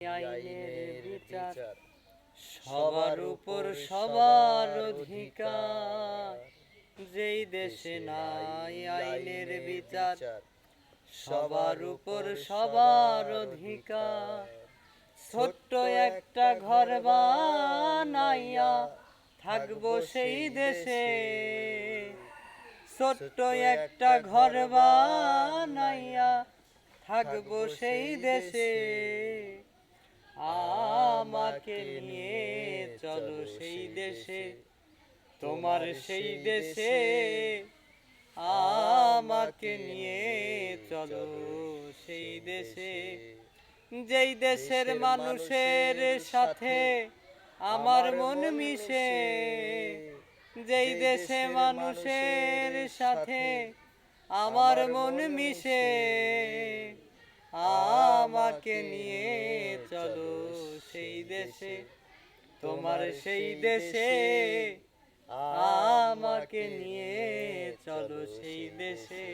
আইনের বিচার, সবার উপর সবার অধিকার। যেই দেশে নাই আইনের বিচার, সবার উপর সবার অধিকার। ছোট্ট একটা ঘর বানাইয়া থাকবো সেই দেশে, ছোট্ট একটা ঘর বানাইয়া থাকবো সেই দেশে। আমাকে নিয়ে চলো সেই দেশে, তোমার সেই দেশে। আমাকে নিয়ে চলো সেই দেশে, যেই দেশের মানুষের সাথে আমার মন মিশে। যেই দেশে মানুষের সাথে আমার মন মিশে। আমাকে নিয়ে চলো সেই দেশে, তোমার সেই দেশে। আমাকে নিয়ে চলো সেই দেশে।